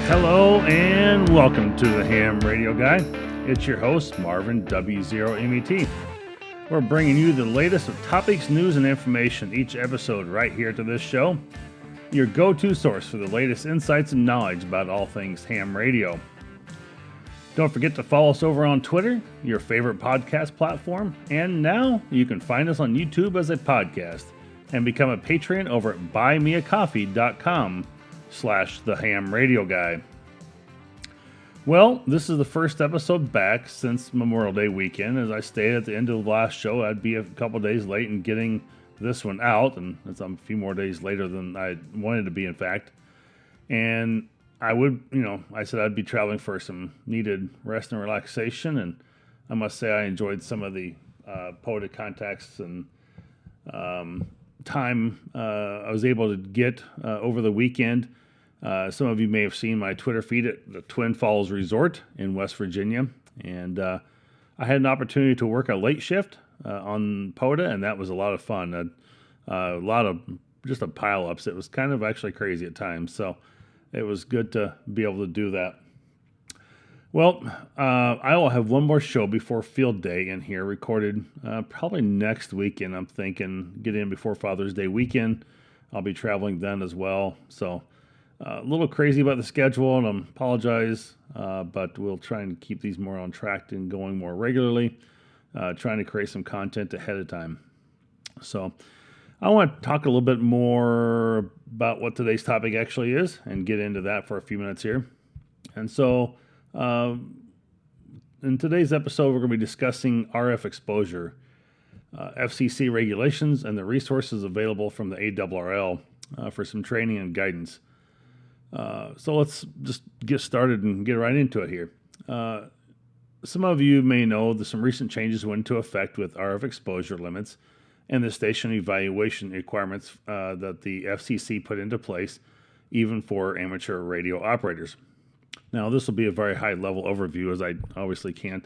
Hello and welcome to the Ham Radio Guy. It's your host, Marvin W0MET. We're bringing you the latest of topics, news, and information each episode right here to this show. Your go-to source for the latest insights and knowledge about all things ham radio. Don't forget to follow us over on Twitter, your favorite podcast platform, and now you can find us on YouTube as a podcast and become a patron over at buymeacoffee.com/thehamradioguy. Well, this is the first episode back since Memorial Day weekend. As I stated at the end of the last show, I'd be a couple days late in getting this one out, and it's a few more days later than I wanted to be, in fact. And I would, I said I'd be traveling for some needed rest and relaxation, and I must say I enjoyed some of the POTA contacts and time I was able to get over the weekend. Some of you may have seen my Twitter feed at the Twin Falls Resort in West Virginia, and I had an opportunity to work a late shift on POTA, and that was a lot of fun. A lot of just a pile-ups. It was kind of actually crazy at times, so it was good to be able to do that. Well, I will have one more show before Field Day in here, recorded probably next weekend. I'm thinking get in before Father's Day weekend. I'll be traveling then as well, so a little crazy about the schedule, and I apologize, but we'll try and keep these more on track and going more regularly, trying to create some content ahead of time. So I want to talk a little bit more about what today's topic actually is and get into that for a few minutes here. And so in today's episode, we're going to be discussing RF exposure, FCC regulations, and the resources available from the ARRL for some training and guidance. So let's just get started and get right into it here. Some of you may know that some recent changes went into effect with RF exposure limits and the station evaluation requirements that the FCC put into place, even for amateur radio operators. Now, this will be a very high-level overview, as I obviously can't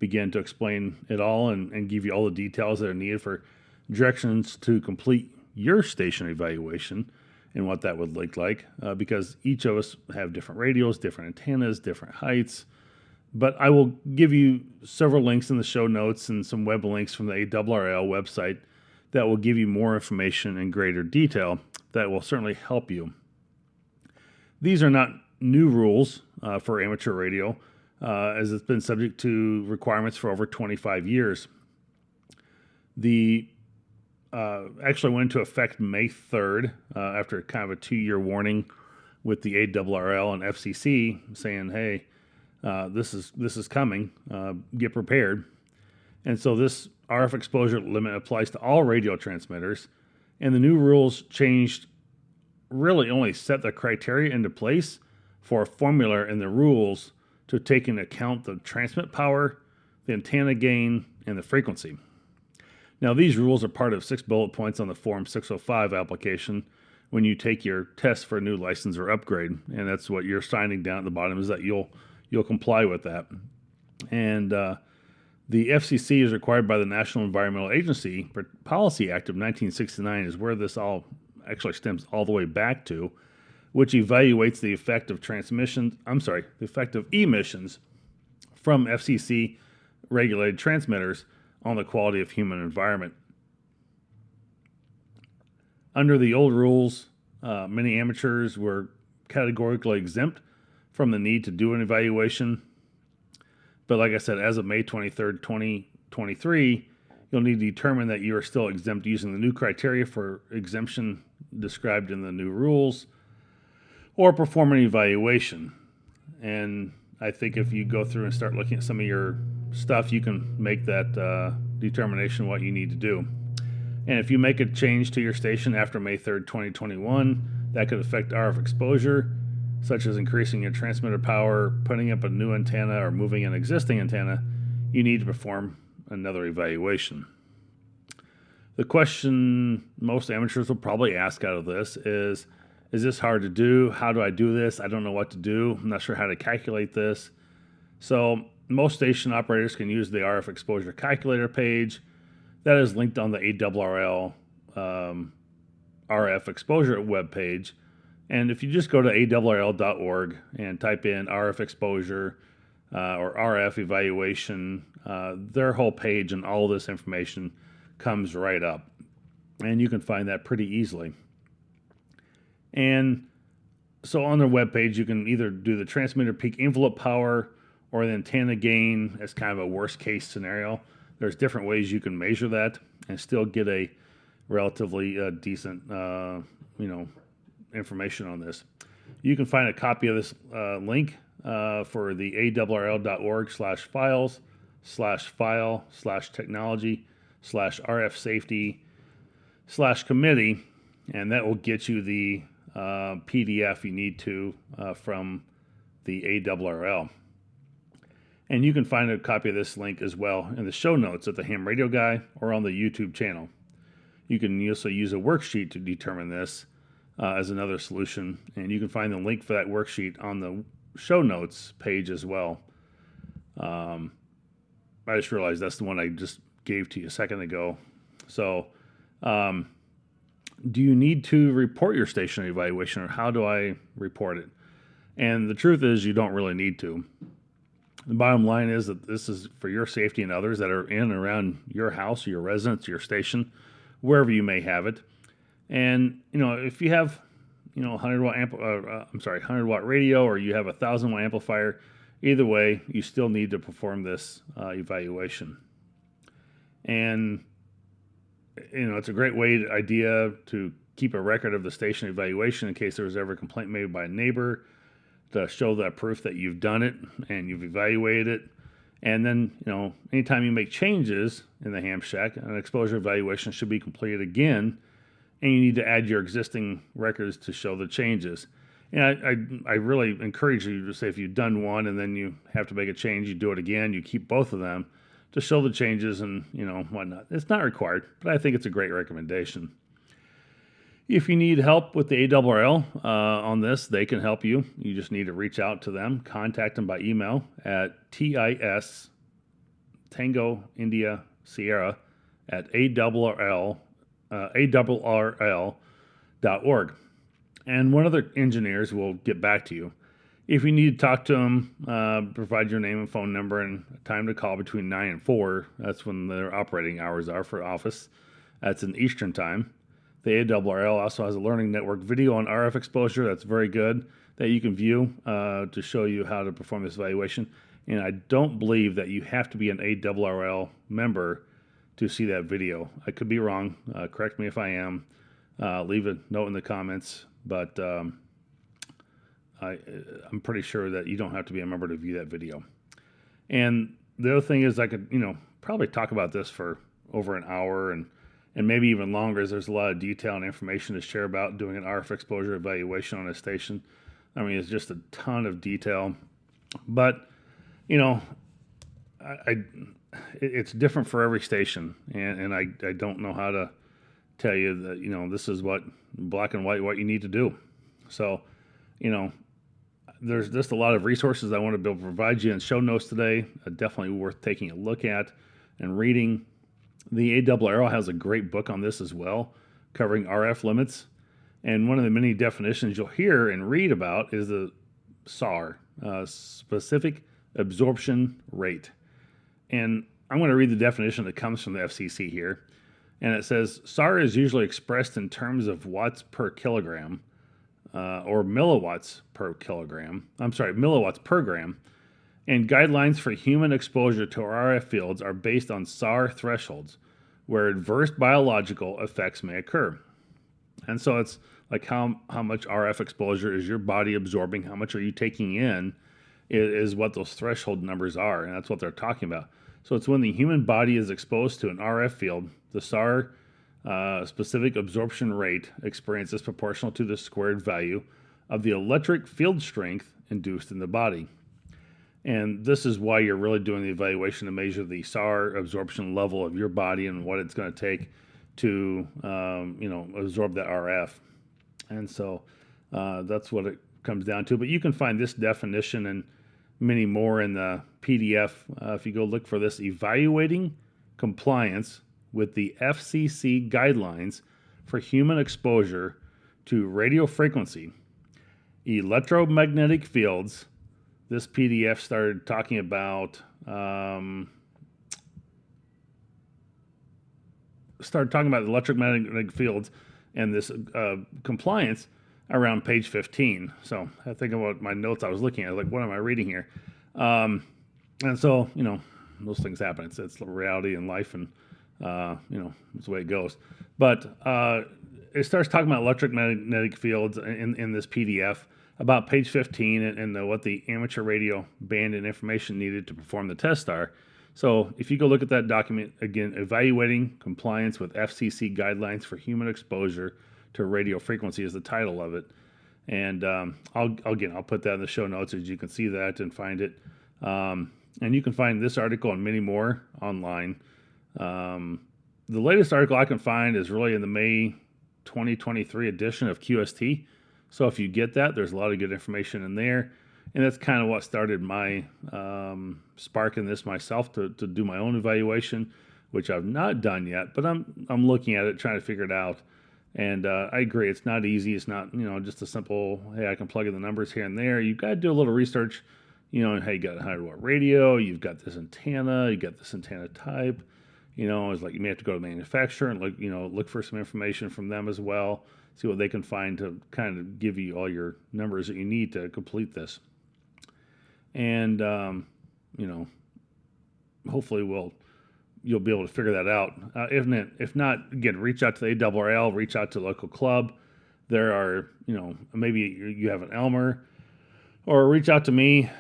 begin to explain it all and give you all the details that are needed for directions to complete your station evaluation and what that would look like, because each of us have different radios, different antennas, different heights. But I will give you several links in the show notes and some web links from the ARRL website that will give you more information in greater detail that will certainly help you. These are not new rules for amateur radio, as it's been subject to requirements for over 25 years. The actually went into effect May 3rd after kind of a 2-year warning with the ARRL and FCC saying, hey, this is coming, get prepared. And so this RF exposure limit applies to all radio transmitters, and the new rules changed really only set the criteria into place for a formula in the rules to take into account the transmit power, the antenna gain, and the frequency. Now, these rules are part of 6 bullet points on the Form 605 application when you take your test for a new license or upgrade, and that's what you're signing down at the bottom, is that you'll comply with that. And the FCC is required by the National Environmental Agency Policy Act of 1969 is where this all actually stems all the way back to, which evaluates the effect of emissions from FCC regulated transmitters on the quality of human environment. Under the old rules, many amateurs were categorically exempt from the need to do an evaluation. But like I said, as of May 23rd, 2023, you'll need to determine that you are still exempt using the new criteria for exemption described in the new rules, or perform an evaluation. And I think if you go through and start looking at some of your stuff, you can make that determination what you need to do. And if you make a change to your station after May 3rd, 2021, that could affect RF exposure, such as increasing your transmitter power, putting up a new antenna, or moving an existing antenna, you need to perform another evaluation. The question most amateurs will probably ask out of this is this hard to do? How do I do this? I don't know what to do. I'm not sure how to calculate this. So most station operators can use the RF exposure calculator page That is linked on the ARRL RF exposure webpage. And if you just go to ARRL.org and type in RF exposure or RF evaluation, their whole page and all this information comes right up. And you can find that pretty easily. And so on their webpage, you can either do the transmitter peak envelope power or the antenna gain as kind of a worst case scenario. There's different ways you can measure that and still get a relatively decent, information on this. You can find a copy of this link for the ARRL.org/files/file/technology/RF safety/committee, and that will get you the PDF you need to from the ARRL. And you can find a copy of this link as well in the show notes at the Ham Radio Guy or on the YouTube channel. You can also use a worksheet to determine this as another solution, and you can find the link for that worksheet on the show notes page as well. I just realized that's the one I just gave to you a second ago. So, do you need to report your station evaluation, or how do I report it? And the truth is, you don't really need to. The bottom line is that this is for your safety and others that are in and around your house, your residence, your station, wherever you may have it. And if you have 100 watt radio, or you have a 1,000 watt amplifier, either way, you still need to perform this evaluation. And it's a great idea to keep a record of the station evaluation in case there was ever a complaint made by a neighbor, to show that proof that you've done it and you've evaluated it. And then, anytime you make changes in the ham shack, an exposure evaluation should be completed again, and you need to add your existing records to show the changes. And I really encourage you to say, if you've done one and then you have to make a change, you do it again, you keep both of them to show the changes and, whatnot. It's not required, but I think it's a great recommendation. If you need help with the ARRL on this, they can help you. You just need to reach out to them, contact them by email at TIS Tango India Sierra at ARRL.org. And one of the engineers will get back to you. If you need to talk to them, provide your name and phone number and time to call between 9 and 4. That's when their operating hours are for office. That's in Eastern time. The ARRL also has a learning network video on RF exposure that's very good that you can view to show you how to perform this evaluation. And I don't believe that you have to be an ARRL member to see that video. I could be wrong. Correct me if I am. Leave a note in the comments. But I'm pretty sure that you don't have to be a member to view that video. And the other thing is, I could probably talk about this for over an hour and maybe even longer, as there's a lot of detail and information to share about doing an RF exposure evaluation on a station. I mean, it's just a ton of detail. But, it's different for every station. And I don't know how to tell you that, this is what black and white, what you need to do. So, there's just a lot of resources I want to be able to provide you in show notes today. Definitely worth taking a look at and reading. The ARRL has a great book on this as well, covering RF limits. And one of the many definitions you'll hear and read about is the SAR, specific absorption rate. And I'm going to read the definition that comes from the FCC here. And it says, SAR is usually expressed in terms of watts per kilogram, or milliwatts per gram. And guidelines for human exposure to RF fields are based on SAR thresholds, where adverse biological effects may occur. And so it's like how much RF exposure is your body absorbing, how much are you taking in, is what those threshold numbers are, and that's what they're talking about. So it's when the human body is exposed to an RF field, the SAR specific absorption rate experience is proportional to the squared value of the electric field strength induced in the body. And this is why you're really doing the evaluation to measure the SAR absorption level of your body and what it's going to take to, absorb that RF. And so that's what it comes down to. But you can find this definition and many more in the PDF. If you go look for this, evaluating compliance with the FCC guidelines for human exposure to radio frequency, electromagnetic fields. This PDF started talking about electromagnetic fields and this compliance around page 15. So I think about my notes I was looking at, like, what am I reading here? And so, those things happen. It's the reality in life, and, it's the way it goes. But it starts talking about electromagnetic fields in this PDF about page 15 and what the amateur radio band and information needed to perform the test are. So if you go look at that document, again, evaluating compliance with FCC guidelines for human exposure to radio frequency is the title of it. And I'll put that in the show notes as you can see that and find it. And you can find this article and many more online. The latest article I can find is really in the May 2023 edition of QST. So if you get that, there's a lot of good information in there. And that's kind of what started my spark in this myself to do my own evaluation, which I've not done yet, but I'm looking at it, trying to figure it out. And I agree, it's not easy. It's not, just a simple, hey, I can plug in the numbers here and there. You've got to do a little research, hey, you got a 100-watt radio, you've got this antenna, you got this antenna type. It's like you may have to go to the manufacturer and look for some information from them as well, see what they can find to kind of give you all your numbers that you need to complete this. And, hopefully you'll be able to figure that out. If not, again, reach out to the ARRL, reach out to the local club. There are, maybe you have an Elmer, or reach out to me,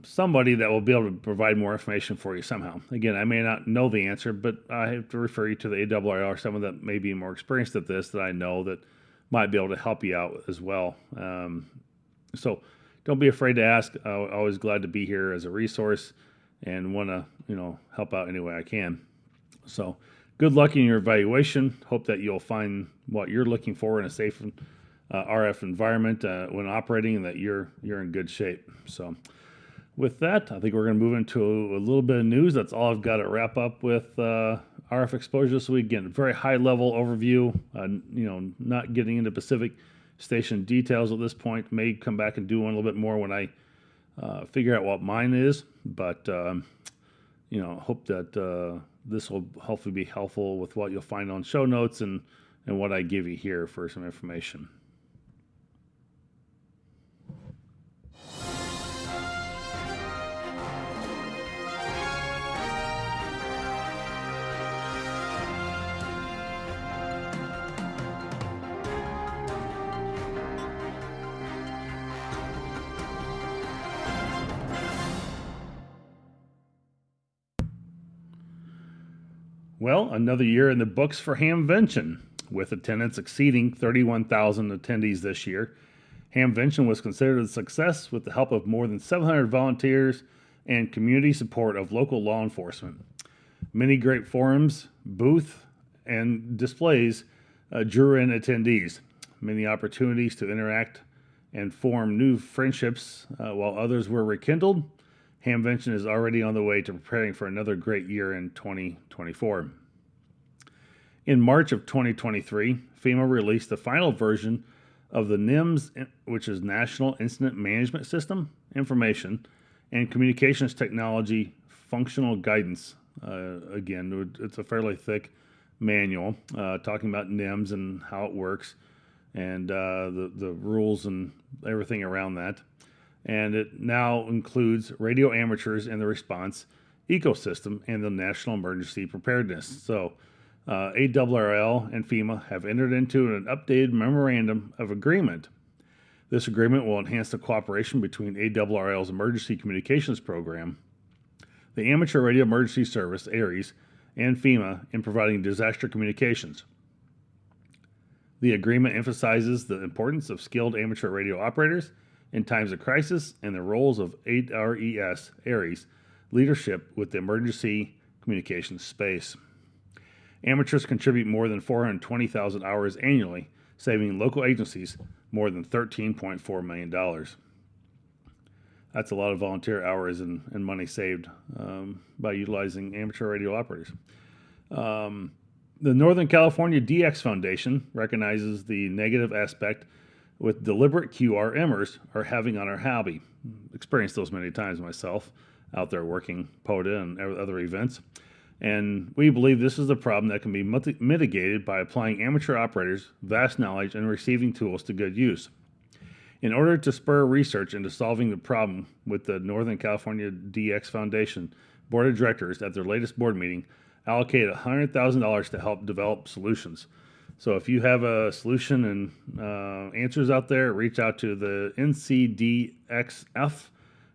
somebody that will be able to provide more information for you somehow. Again, I may not know the answer, but I have to refer you to the ARRL or someone that may be more experienced at this that I know that might be able to help you out as well. So don't be afraid to ask. I'm always glad to be here as a resource and want to, help out any way I can. So good luck in your evaluation. Hope that you'll find what you're looking for in a safe RF environment when operating, and that you're in good shape. So with that, I think we're going to move into a little bit of news. That's all I've got to wrap up with RF exposure. So again, a very high level overview, not getting into specific station details at this point. May come back and do one a little bit more when I figure out what mine is, but hope that this will hopefully be helpful with what you'll find on show notes and what I give you here for some information. Well, another year in the books for Hamvention, with attendance exceeding 31,000 attendees this year. Hamvention was considered a success with the help of more than 700 volunteers and community support of local law enforcement. Many great forums, booth, and displays drew in attendees. Many opportunities to interact and form new friendships while others were rekindled. Hamvention is already on the way to preparing for another great year in 2024. In March of 2023, FEMA released the final version of the NIMS, which is National Incident Management System, Information and Communications Technology Functional Guidance. Again, it's a fairly thick manual talking about NIMS and how it works and the rules and everything around that. And it now includes radio amateurs in the response ecosystem and the national emergency preparedness. So ARRL and FEMA have entered into an updated memorandum of agreement. This agreement will enhance the cooperation between ARRL's Emergency Communications Program, the Amateur Radio Emergency Service, ARES, and FEMA in providing disaster communications. The agreement emphasizes the importance of skilled amateur radio operators in times of crisis and the roles of ARES leadership with the emergency communications space. Amateurs contribute more than 420,000 hours annually, saving local agencies more than $13.4 million. That's a lot of volunteer hours and money saved by utilizing amateur radio operators. The Northern California DX Foundation recognizes the negative aspect with deliberate QRMers are having on our hobby. Experienced those many times myself out there working POTA and other events. And we believe this is a problem that can be mitigated by applying amateur operators' vast knowledge and receiving tools to good use. In order to spur research into solving the problem with the Northern California DX Foundation Board of Directors at their latest board meeting allocated $100,000 to help develop solutions. So if you have a solution and answers out there, reach out to the NCDXF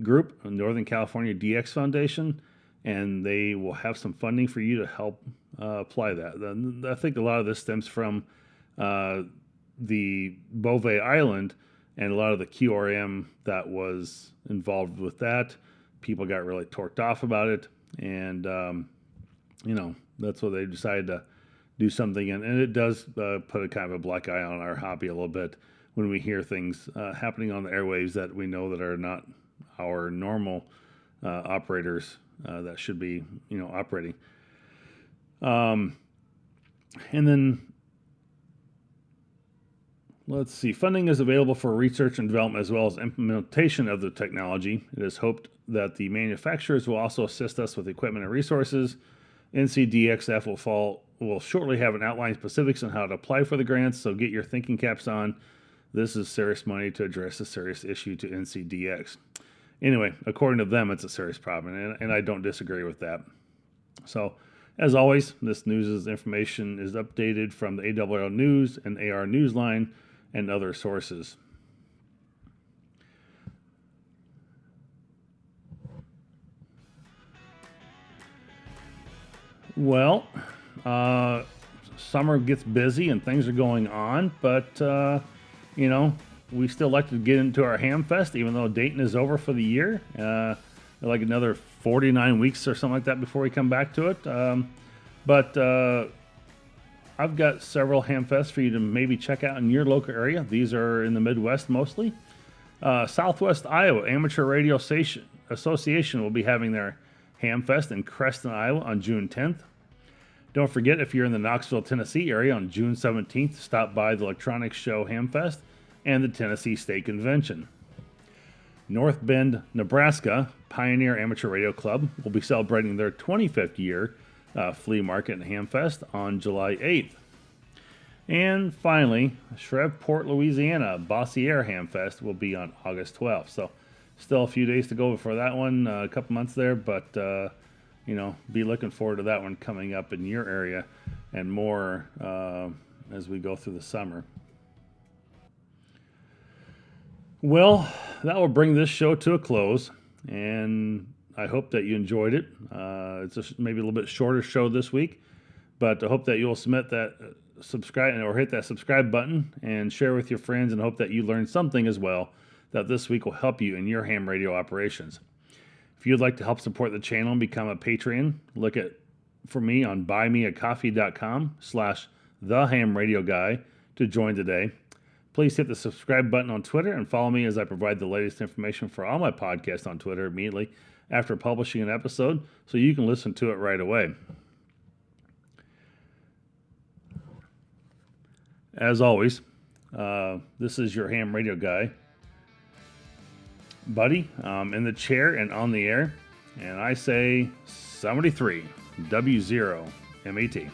group, Northern California DX Foundation, and they will have some funding for you to help apply that. I think a lot of this stems from the Beauvais Island and a lot of the QRM that was involved with that. People got really torqued off about it, and that's what they decided to do something. And it does put a kind of a black eye on our hobby a little bit when we hear things happening on the airwaves that we know that are not our normal operators that should be, operating. And then let's see. Funding is available for research and development as well as implementation of the technology. It is hoped that the manufacturers will also assist us with equipment and resources. NCDXF will shortly have an outline specifics on how to apply for the grants, so get your thinking caps on. This is serious money to address a serious issue to NCDX. Anyway, according to them, it's a serious problem, and I don't disagree with that. So, as always, this news information is updated from the ARRL News and AR Newsline and other sources. Well, summer gets busy and things are going on, but, we still like to get into our Ham Fest, even though Dayton is over for the year. Like another 49 weeks or something like that before we come back to it. But I've got several Ham Fests for you to maybe check out in your local area. These are in the Midwest mostly. Southwest Iowa Amateur Radio Association will be having their Ham Fest in Creston, Iowa on June 10th. Don't forget, if you're in the Knoxville, Tennessee area on June 17th, stop by the Electronics Show Ham Fest and the Tennessee State Convention. North Bend, Nebraska Pioneer Amateur Radio Club will be celebrating their 25th year flea market and Ham Fest on July 8th. And finally, Shreveport, Louisiana Bossier Ham Fest will be on August 12th. So still a few days to go before that one, a couple months there, but be looking forward to that one coming up in your area and more as we go through the summer. Well, that will bring this show to a close, and I hope that you enjoyed it. It's maybe a little bit shorter show this week, but I hope that you'll submit that subscribe or hit that subscribe button and share with your friends, and hope that you learned something as well that this week will help you in your ham radio operations. If you'd like to help support the channel and become a Patreon, look for me on buymeacoffee.com/thehamradioguy to join today. Please hit the subscribe button on Twitter and follow me as I provide the latest information for all my podcasts on Twitter immediately after publishing an episode, so you can listen to it right away. As always, this is your ham radio guy, Buddy, in the chair and on the air, and I say 73 W0 MAT.